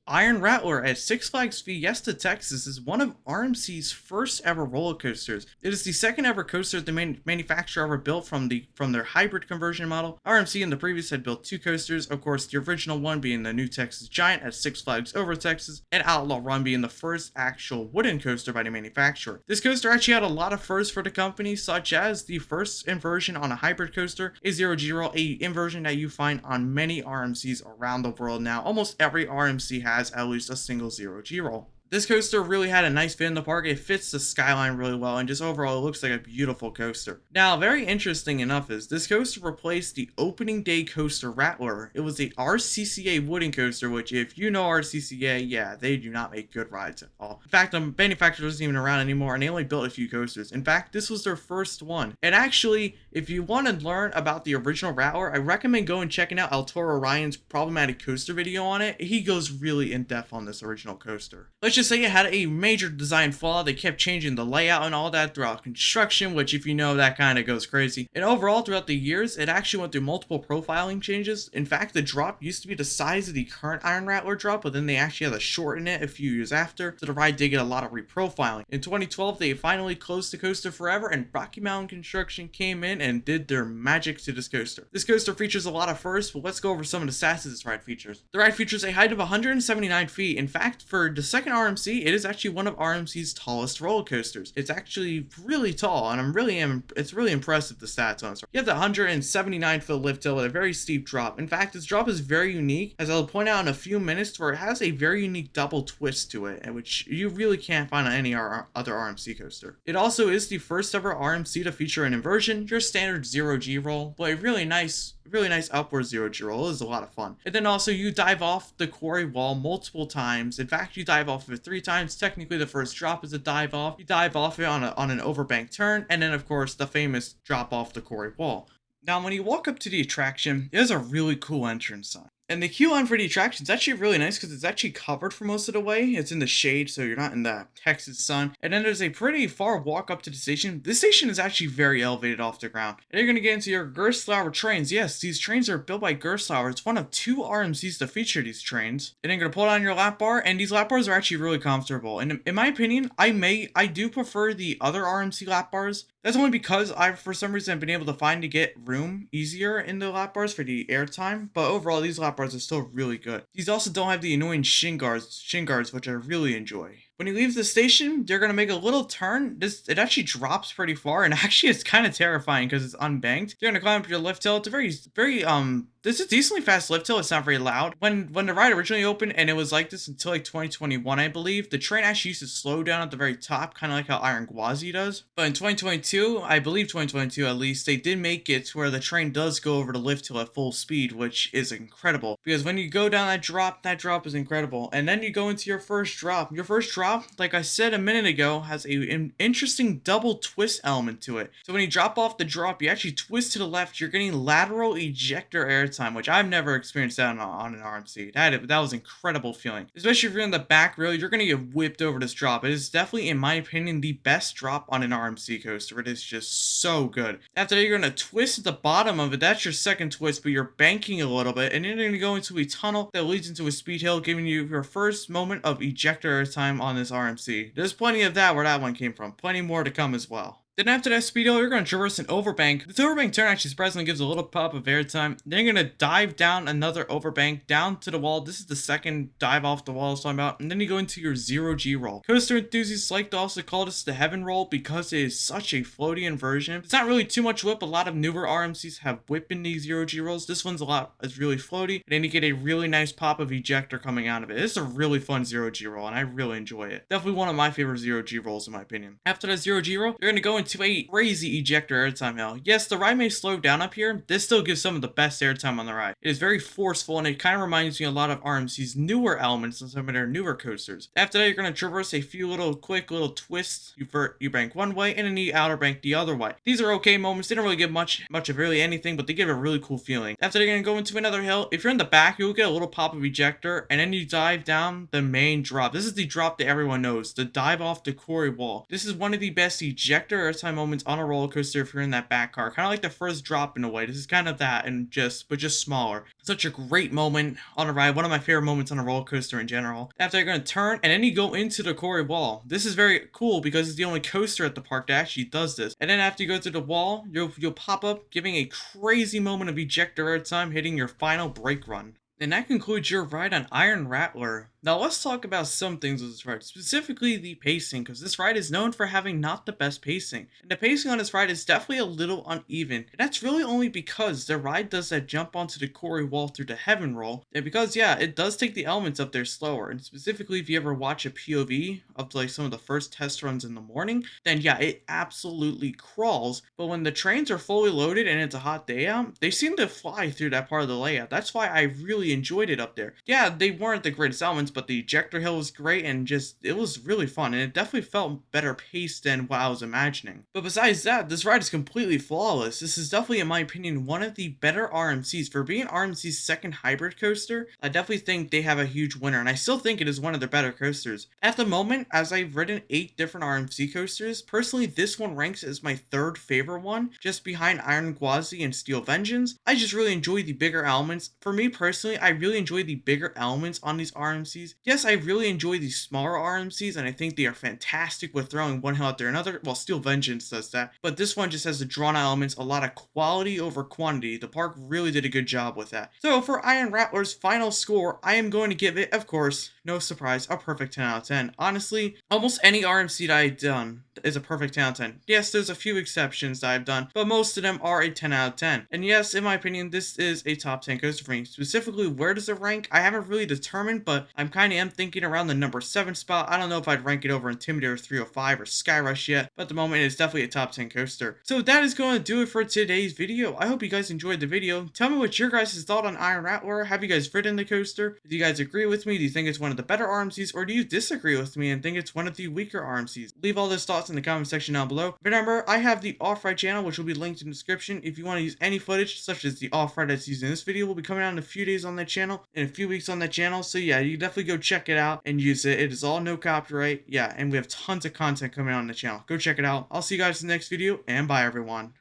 Iron Rattler at Six Flags Fiesta, Texas is one of RMC's first ever roller coasters. It is the second ever coaster the manufacturer ever built from their hybrid conversion model. RMC in the previous had built two coasters, of course the original one being the New Texas Giant at Six Flags Over Texas, and Outlaw Run being the first actual wooden coaster by the manufacturer. This coaster actually had a lot of firsts for the company, such as the first inversion on a hybrid coaster, a zero G roll, a inversion that you find on many RMCs around the world now. Almost every RMC has at least a single zero G roll. This coaster really had a nice fit in the park. It fits the skyline really well, and just overall it looks like a beautiful coaster. Now, very interesting enough is this coaster replaced the opening day coaster Rattler. It was the RCCA Wooden Coaster, which if you know RCCA, yeah, they do not make good rides at all. In fact, the manufacturer isn't even around anymore, and they only built a few coasters. In fact, this was their first one. And actually, if you want to learn about the original Rattler, I recommend going and checking out EltorRyans problematic coaster video on it. He goes really in depth on this original coaster. Let's just say it had a major design flaw. They kept changing the layout and all that throughout construction, which if you know, that kind of goes crazy. And overall, throughout the years, it actually went through multiple profiling changes. In fact, the drop used to be the size of the current Iron Rattler drop, but then they actually had to shorten it a few years after, so the ride did get a lot of reprofiling. In 2012, they finally closed the coaster forever, and Rocky Mountain Construction came in and did their magic to this coaster. This coaster features a lot of firsts, but let's go over some of the stats this ride features. The ride features a height of 179 feet. In fact, for the second RMC, it is actually one of RMC's tallest roller coasters. It's actually really tall, and it's really impressive, the stats on it. You have the 179-foot lift hill with a very steep drop. In fact, this drop is very unique, as I'll point out in a few minutes, where it has a very unique double twist to it, which you really can't find on any other RMC coaster. It also is the first ever RMC to feature an inversion, your standard zero G roll, but a really nice upward zero G roll. Is a lot of fun. And then also you dive off the quarry wall multiple times. In fact, you dive off of it 3 times. Technically, the first drop is a dive off. You dive off it on an overbank turn, and then of course the famous drop off the quarry wall. Now, when you walk up to the attraction, there's a really cool entrance sign. And the queue line for the attraction is actually really nice because it's actually covered for most of the way. It's in the shade, so you're not in the Texas sun. And then there's a pretty far walk up to the station. This station is actually very elevated off the ground. And you're going to get into your Gerstlauer trains. Yes, these trains are built by Gerstlauer. It's one of 2 RMCs to feature these trains. And then you're going to pull it on your lap bar, and these lap bars are actually really comfortable. And in my opinion, I do prefer the other RMC lap bars. That's only because for some reason, have been able to get room easier in the lap bars for the airtime. But overall, these lap bars are still really good. These also don't have the annoying shin guards, which I really enjoy. When you leave the station, you're going to make a little turn. It actually drops pretty far, and actually it's kind of terrifying because it's unbanked. You're going to climb up your lift hill. It's a very this is a decently fast lift hill. It's not very loud. When the ride originally opened, and it was like this until like 2021, I believe, the train actually used to slow down at the very top, kind of like how Iron Gwazi does. But in 2022, I believe 2022 at least, they did make it to where the train does go over the lift hill at full speed, which is incredible. Because when you go down that drop is incredible. And then you go into your first drop. Your first drop, like I said a minute ago, has an interesting double twist element to it. So when you drop off the drop, you actually twist to the left. You're getting lateral ejector airtime, which I've never experienced that on an RMC. That was an incredible feeling. Especially if you're in the back rail, you're going to get whipped over this drop. It is definitely, in my opinion, the best drop on an RMC coaster. It is just so good. After that, you're going to twist at the bottom of it. That's your second twist, but you're banking a little bit, and then you're going to go into a tunnel that leads into a speed hill, giving you your first moment of ejector airtime on this RMC. There's plenty of that where that one came from. Plenty more to come as well. Then after that speed hill, you're going to traverse an overbank. This overbank turn actually surprisingly gives a little pop of airtime. Then you're going to dive down another overbank down to the wall. This is the second dive off the wall I was talking about. And then you go into your zero G roll. Coaster enthusiasts like to also call this the heaven roll because it is such a floaty inversion. It's not really too much whip. A lot of newer RMCs have whip in these zero G rolls. This one's is really floaty. And then you get a really nice pop of ejector coming out of it. It's a really fun zero G roll, and I really enjoy it. Definitely one of my favorite zero G rolls in my opinion. After that zero G roll, you're going to go into a crazy ejector airtime hill. Yes, the ride may slow down up here. This still gives some of the best airtime on the ride. It is very forceful, and it kind of reminds me a lot of RMC's newer elements and some of their newer coasters. After that, you're going to traverse a few quick little twists. You bank one way, and then you outer bank the other way. These are okay moments. They don't really give much of really anything, but they give a really cool feeling. After, you're going to go into another hill. If you're in the back, you'll get a little pop of ejector, and then you dive down the main drop. This is the drop that everyone knows, the dive off the quarry wall. This is one of the best ejector airtime airtime moments on a roller coaster if you're in that back car. Kind of like the first drop in a way. This is kind of that, and but just smaller. Such a great moment on a ride. One of my favorite moments on a roller coaster in general. After you're going to turn, and then you go into the quarry wall. This is very cool because it's the only coaster at the park that actually does this. And then after you go through the wall, you'll pop up, giving a crazy moment of ejector airtime, hitting your final brake run. And that concludes your ride on Iron Rattler. Now let's talk about some things with this ride, specifically the pacing, because this ride is known for having not the best pacing. And the pacing on this ride is definitely a little uneven. And that's really only because the ride does that jump onto the quarry wall through the heaven roll. And because, yeah, it does take the elements up there slower. And specifically, if you ever watch a POV of like some of the first test runs in the morning, then yeah, it absolutely crawls. But when the trains are fully loaded and it's a hot day out, they seem to fly through that part of the layout. That's why I really enjoyed it up there. Yeah, they weren't the greatest elements, but the ejector hill was great, and just it was really fun, and it definitely felt better paced than what I was imagining. But besides that, this ride is completely flawless. This is definitely, in my opinion, one of the better RMCs. For being RMC's second hybrid coaster, I definitely think they have a huge winner, and I still think it is one of their better coasters. At the moment, as I've ridden 8 different RMC coasters, personally this one ranks as my third favorite one, just behind Iron Gwazi and Steel Vengeance. I just really enjoy the bigger elements. For me personally, I really enjoy the bigger elements on these RMCs. Yes, I really enjoy these smaller RMCs, and I think they are fantastic with throwing one hill after another. Well, Steel Vengeance does that, but this one just has the drawn elements, a lot of quality over quantity. The park really did a good job with that. So for Iron Rattler's final score, I am going to give it, of course, no surprise, a perfect 10 out of 10. Honestly, almost any RMC that I've done is a perfect 10 out of 10. Yes, there's a few exceptions that I've done, but most of them are a 10 out of 10. And yes, in my opinion, this is a top 10 coaster for me. Specifically, where does it rank? I haven't really determined, but I'm kind of thinking around the number 7 spot. I don't know if I'd rank it over Intimidator 305 or Skyrush yet, but at the moment it's definitely a top 10 coaster. So that is going to do it for today's video. I hope you guys enjoyed the video. Tell me what your guys' thought on Iron Rattler. Have you guys ridden the coaster? Do you guys agree with me? Do you think it's one of the better RMCs, or do you disagree with me and think it's one of the weaker RMCs? Leave all those thoughts in the comment section down below. Remember, I have the off-ride channel, which will be linked in the description. If you want to use any footage, such as the off-ride that's used in this video, will be coming out in a few days on that channel, in a few weeks on that channel. So yeah, you definitely go check it out and use it. It is all no copyright. Yeah, and we have tons of content coming out on the channel. Go check it out. I'll see you guys in the next video, and bye everyone.